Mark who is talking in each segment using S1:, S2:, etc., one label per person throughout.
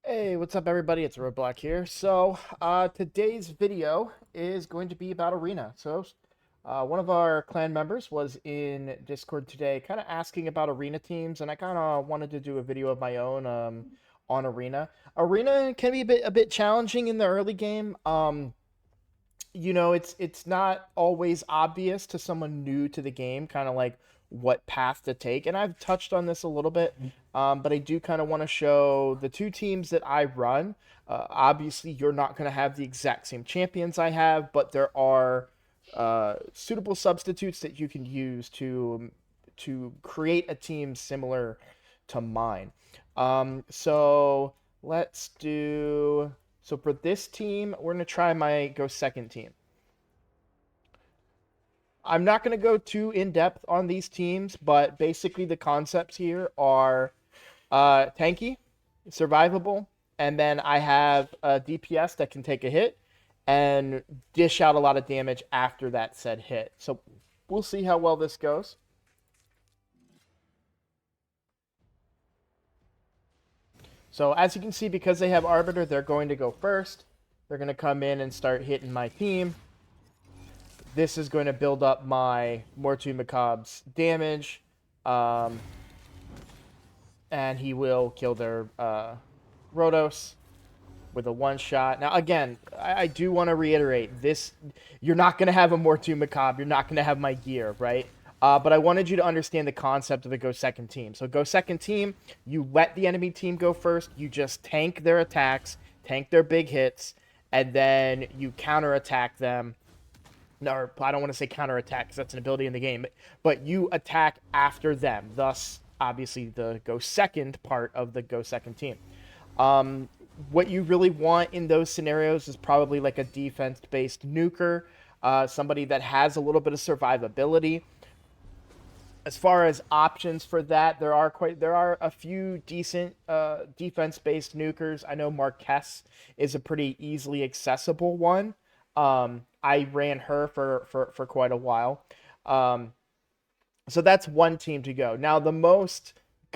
S1: Hey, what's up, everybody? It's Roadblock here. Today's video is going to be about Arena. One of our clan members was in Discord today, kind of asking about Arena teams, and I kind of wanted to do a video of my own on Arena. Arena can be a bit challenging in the early game. It's not always obvious to someone new to the game, kind of like what path to take. And I've touched on this a little bit, but I do kind of want to show the two teams that I run. Obviously, you're not going to have the exact same champions I have, but there are suitable substitutes that you can use to create a team similar to mine. Let's do. So for this team, we're going to try my go second team. I'm not going to go too in depth on these teams, but basically the concepts here are tanky, survivable, and then I have a DPS that can take a hit and dish out a lot of damage after that said hit. So we'll see how well this goes. So as you can see, because they have Arbiter, they're going to go first. They're going to come in and start hitting my team. This is going to build up my Mortu Macabre's damage. And he will kill their Rhodos with a one shot. Now, again, I do want to reiterate this: you're not going to have a Mortu Macabre. You're not going to have my gear, right? But I wanted you to understand the concept of the go second team. So, go second team, you let the enemy team go first. You just tank their attacks, tank their big hits, and then you counterattack them. No, I don't want to say counterattack because that's an ability in the game, but you attack after them. Thus, obviously, the go second part of the go second team. Um, what you really want in those scenarios is probably like a defense-based nuker, somebody that has a little bit of survivability. As far as options for that, there are a few decent defense-based nukers. I know Marquez is a pretty easily accessible one. I ran her for quite a while. Um, so that's one team to go. Now, the most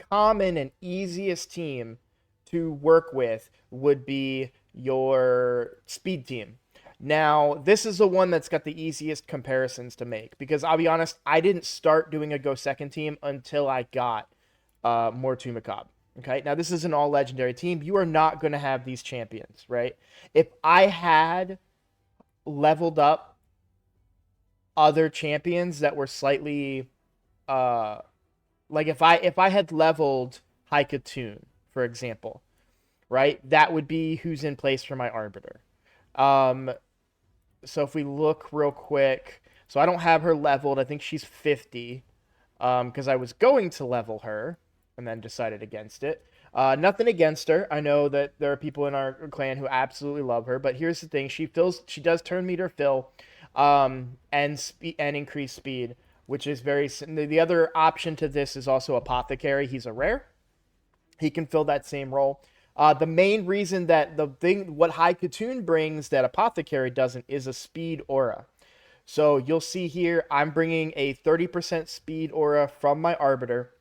S1: common and easiest team to work with would be your speed team. Now, this is the one that's got the easiest comparisons to make because I'll be honest, I didn't start doing a go second team until I got Mortu Macabre. Okay, now this is an all legendary team. You are not going to have these champions, right? If I had leveled up other champions that were slightly uh like if I had leveled Haikatoon, for example, right? That would be who's in place for my Arbiter. Um so if we look real quick, so I don't have her leveled. I think she's 50 because I was going to level her and then decided against it. Nothing against her. I know that there are people in our clan who absolutely love her, but here's the thing: she does turn meter fill, and increase speed, which is very. The other option to this is also apothecary. He's a rare. He can fill that same role. The main reason that what High Katoon brings that apothecary doesn't is a speed aura. So you'll see here, I'm bringing a 30% speed aura from my Arbiter.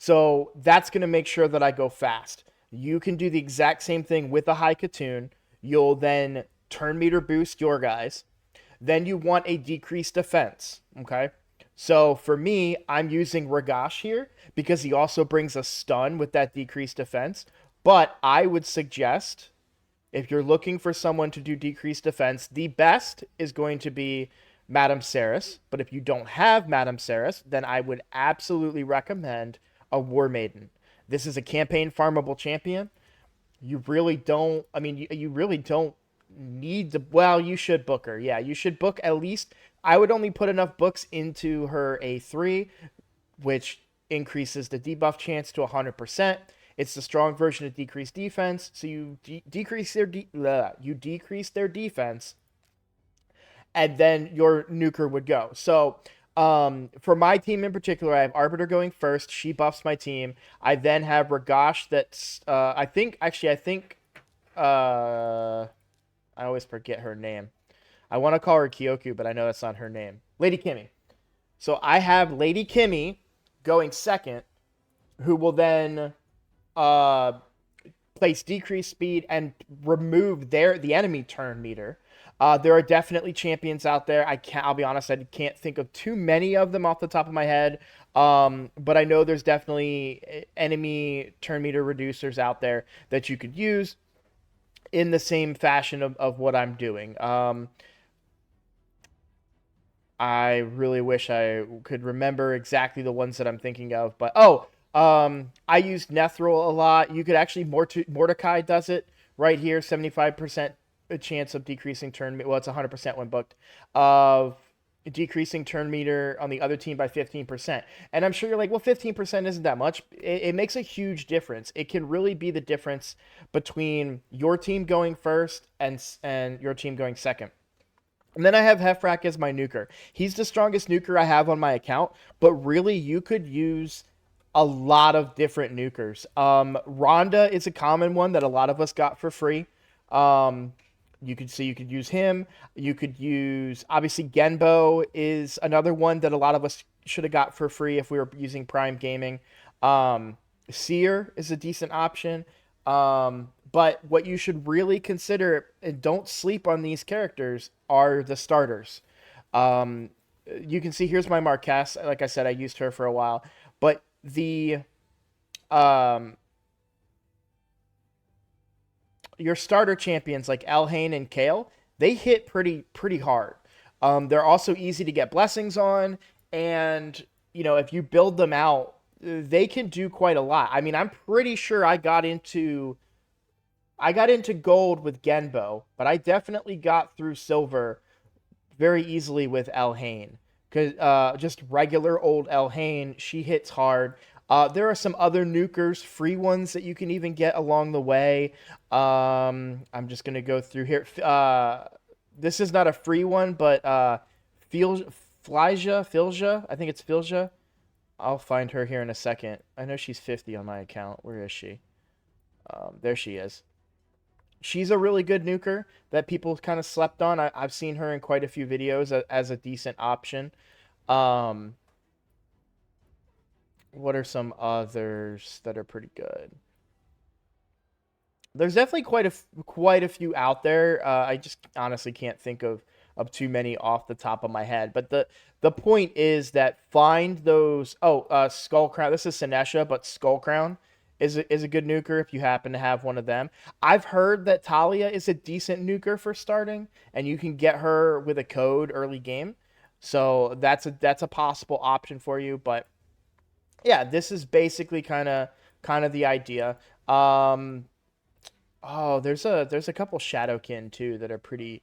S1: So that's going to make sure that I go fast. You can do the exact same thing with a High Katoon. You'll then turn meter boost your guys. Then you want a decreased defense. Okay. So for me, I'm using Ragash here because he also brings a stun with that decreased defense. But I would suggest if you're looking for someone to do decreased defense, the best is going to be Madame Saris. But if you don't have Madame Saris, then I would absolutely recommend a War Maiden. This is a campaign farmable champion. You really don't, I mean, you really don't need to, well, you should book her. Yeah, you should book at least, I would only put enough books into her A3, which increases the debuff chance to 100%. It's the strong version of decreased defense, so you decrease their defense, and then your nuker would go. So, for my team in particular, I have Arbiter going first. She buffs my team. I then have Ragash. That's I think I always forget her name. I want to call her Kyoku, but I know that's not her name. Lady Kimmy. So I have Lady Kimmy going second, who will then uh place decreased speed and remove the enemy turn meter. There are definitely champions out there. I'll be honest, I can't think of too many of them off the top of my head. But I know there's definitely enemy turn meter reducers out there that you could use in the same fashion of what I'm doing. I really wish I could remember exactly the ones that I'm thinking of, but I used Nethril a lot. You could actually Mordecai does it right here, 75% chance of decreasing turn. Well, it's 100% when booked of decreasing turn meter on the other team by 15%. And I'm sure you're like, well, 15% isn't that much. It makes a huge difference. It can really be the difference between your team going first and your team going second. And then I have Heffrack as my nuker. He's the strongest nuker I have on my account, but really you could use a lot of different nukers. Rhonda is a common one that a lot of us got for free. You could use him. You could use, obviously, Genbo is another one that a lot of us should have got for free if we were using Prime Gaming. Seer is a decent option. But what you should really consider, and don't sleep on these characters, are the starters. You can see here's my Marquess. Like I said, I used her for a while. But the your starter champions like Elhain and Kale, they hit pretty hard. They're also easy to get blessings on, and if you build them out, they can do quite a lot. I mean, I'm pretty sure I got into gold with Genbo, but I definitely got through silver very easily with Elhain. Because just regular old Elhain, she hits hard. There are some other nukers, free ones that you can even get along the way. I'm just gonna go through here. This is not a free one, but Filja, I think it's Filja. I'll find her here in a second. I know she's 50 on my account. Where is she? There she is. She's a really good nuker that people kind of slept on. I've seen her in quite a few videos as a decent option. What are some others that are pretty good? There's definitely quite a few out there. I just honestly can't think of too many off the top of my head. But the point is that find those. Skull Crown. This is Sinesha, but Skull Crown is a good nuker if you happen to have one of them. I've heard that Talia is a decent nuker for starting, and you can get her with a code early game. So that's a possible option for you. But yeah, this is basically kind of the idea. There's a couple Shadowkin too that are pretty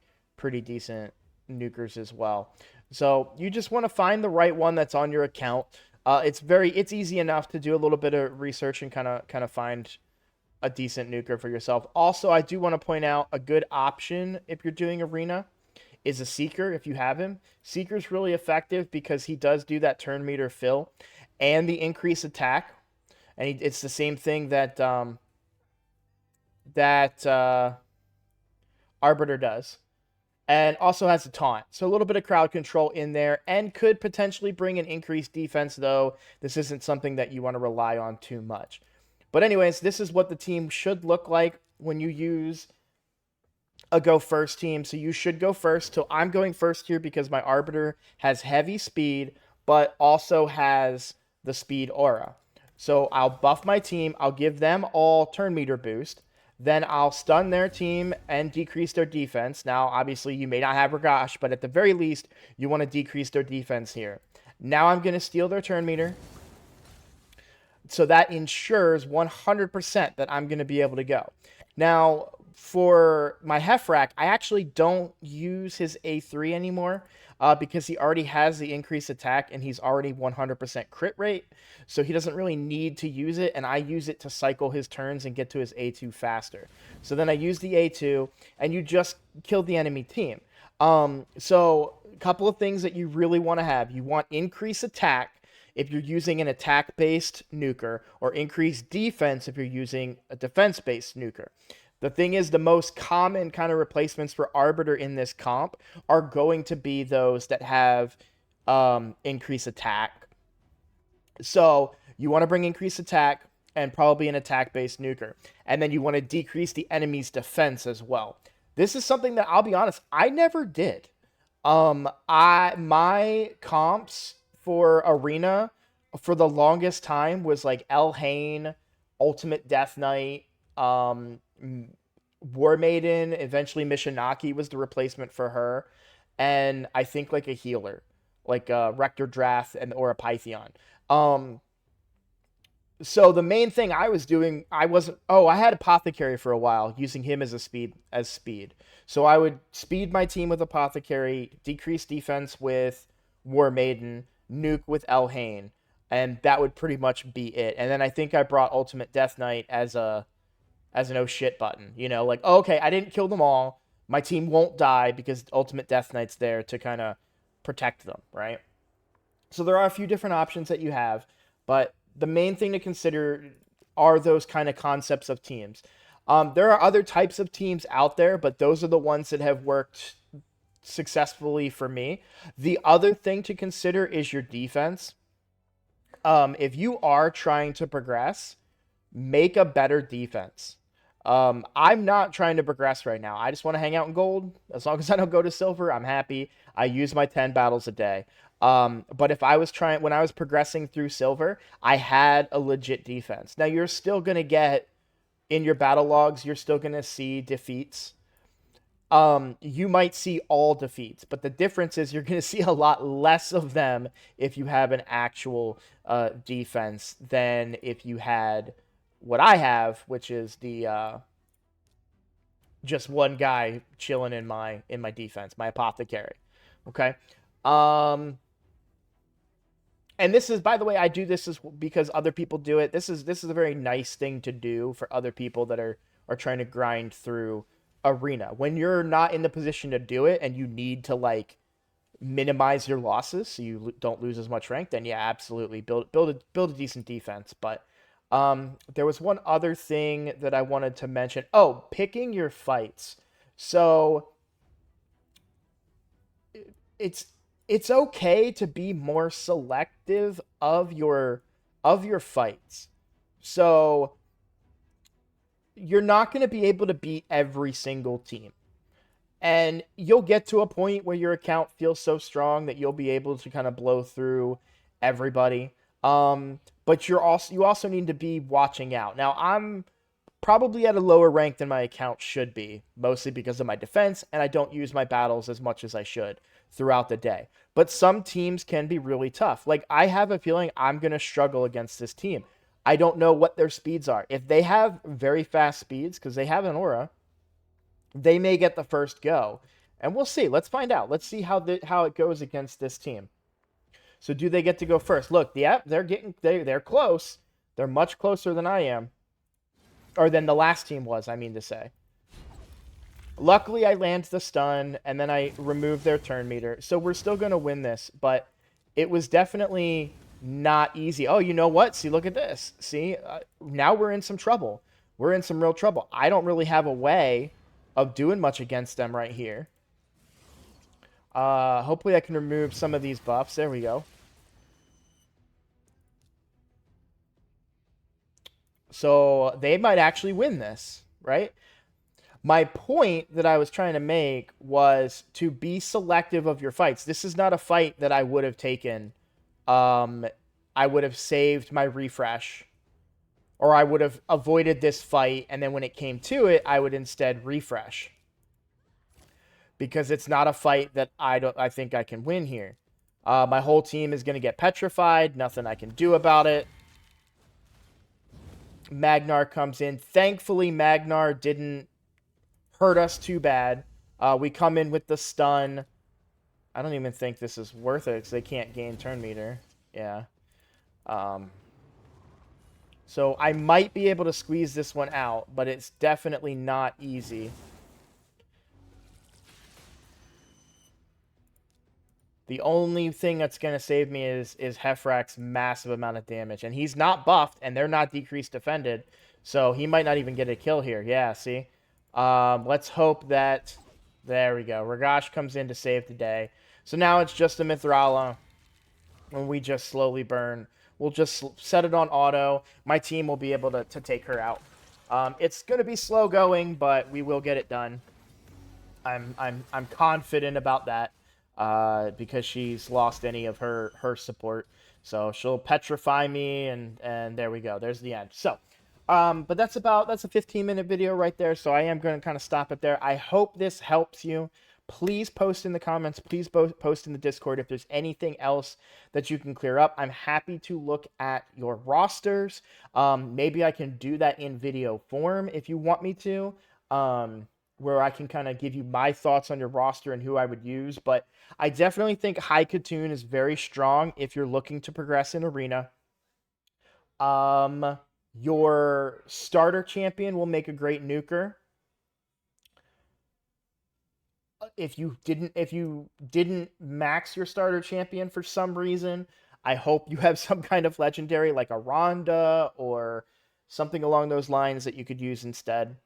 S1: decent nukers as well. So you just want to find the right one that's on your account. It's easy enough to do a little bit of research and kind of find a decent nuker for yourself. Also, I do want to point out a good option if you're doing arena is a Seeker if you have him. Seeker's really effective because he does do that turn meter fill and the increased attack, and it's the same thing that Arbiter does. And also has a taunt. So a little bit of crowd control in there and could potentially bring an increased defense, though this isn't something that you want to rely on too much. But anyways, this is what the team should look like when you use a go first team. So you should go first. So I'm going first here because my Arbiter has heavy speed, but also has the speed aura. So I'll buff my team. I'll give them all turn meter boost. Then I'll stun their team and decrease their defense. Now, obviously, you may not have Ragash, but at the very least, you want to decrease their defense here. Now I'm going to steal their turn meter. So that ensures 100% that I'm going to be able to go. Now, for my Heffrack, I actually don't use his A3 anymore because he already has the increased attack and he's already 100% crit rate. So he doesn't really need to use it, and I use it to cycle his turns and get to his A2 faster. So then I use the A2, and you just killed the enemy team. So a couple of things that you really want to have. You want increased attack if you're using an attack-based nuker, or increased defense if you're using a defense-based nuker. The thing is, the most common kind of replacements for Arbiter in this comp are going to be those that have increased attack. So you want to bring increased attack. and probably an attack-based nuker. And then you want to decrease the enemy's defense as well. This is something that, I'll be honest, I never did. My comps for Arena for the longest time was like Elhain, Ultimate Death Knight, War Maiden, eventually Mishinaki was the replacement for her, and I think like a healer, like Rector Drath and or a Pythion. So the main thing I was doing, I had Apothecary for a while, using him as speed. So I would speed my team with Apothecary, decrease defense with War Maiden, nuke with Elhain, and that would pretty much be it. And then I think I brought Ultimate Death Knight as an oh shit button. You know, like, oh, okay, I didn't kill them all. My team won't die because Ultimate Death Knight's there to kind of protect them, right? So there are a few different options that you have, but the main thing to consider are those kind of concepts of teams. There are other types of teams out there, but those are the ones that have worked successfully for me. The other thing to consider is your defense. If you are trying to progress, make a better defense. I'm not trying to progress right now. I just want to hang out in gold. As long as I don't go to silver, I'm happy. I use my 10 battles a day. But if I was when I was progressing through silver, I had a legit defense. Now you're still going to get in your battle logs, you're still going to see defeats. You might see all defeats, but the difference is you're going to see a lot less of them if you have an actual defense than if you had what I have, which is the just one guy chilling in my defense, my Apothecary. Okay. And this is, by the way, I do this because other people do it. This is a very nice thing to do for other people that are trying to grind through Arena. When you're not in the position to do it and you need to like minimize your losses so you don't lose as much rank, then yeah, absolutely build a decent defense. But there was one other thing that I wanted to mention. Oh, picking your fights. So it's okay to be more selective of your fights. So you're not going to be able to beat every single team. And you'll get to a point where your account feels so strong that you'll be able to kind of blow through everybody. But you also need to be watching out. Now, I'm probably at a lower rank than my account should be, mostly because of my defense, and I don't use my battles as much as I should throughout the day. But some teams can be really tough. Like, I have a feeling I'm going to struggle against this team. I don't know what their speeds are. If they have very fast speeds, because they have an aura, they may get the first go. And we'll see. Let's find out. Let's see how it goes against this team. So do they get to go first? Look, yeah, they're close. They're much closer than I am. Or than the last team was, I mean to say. Luckily, I land the stun, and then I remove their turn meter. So we're still going to win this, but it was definitely not easy. Oh, you know what? See, look at this. See, now we're in some trouble. We're in some real trouble. I don't really have a way of doing much against them right here. Hopefully I can remove some of these buffs. There we go. So they might actually win this, right? My point that I was trying to make was to be selective of your fights. This is not a fight that I would have taken. I would have saved my refresh, or I would have avoided this fight, and then when it came to it, I would instead refresh. Because it's not a fight that I think I can win here. My whole team is going to get petrified. Nothing I can do about it. Magnar comes in. Thankfully, Magnar didn't hurt us too bad. We come in with the stun. I don't even think this is worth it because they can't gain turn meter. Yeah. So I might be able to squeeze this one out, but it's definitely not easy. The only thing that's going to save me is Heffrak's massive amount of damage. And he's not buffed, and they're not decreased defended. So he might not even get a kill here. Yeah, see? Let's hope that... There we go. Ragash comes in to save the day. So now it's just a Mithrala. And we just slowly burn. We'll just set it on auto. My team will be able to take her out. It's going to be slow going, but we will get it done. I'm confident about that because she's lost any of her support. So she'll petrify me, and there we go. There's the end. So, but that's a 15-minute video right there. So I am going to kind of stop it there. I hope this helps you. Please post in the comments. Please post in the Discord if there's anything else that you can clear up. I'm happy to look at your rosters. Maybe I can do that in video form if you want me to. Where I can kind of give you my thoughts on your roster and who I would use. But I definitely think High Katoon is very strong if you're looking to progress in Arena. Your starter champion will make a great nuker. If you didn't max your starter champion for some reason, I hope you have some kind of legendary like a Rhonda or something along those lines that you could use instead.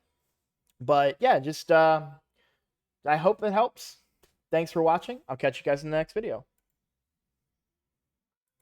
S1: But yeah, just I hope it helps. Thanks for watching. I'll catch you guys in the next video.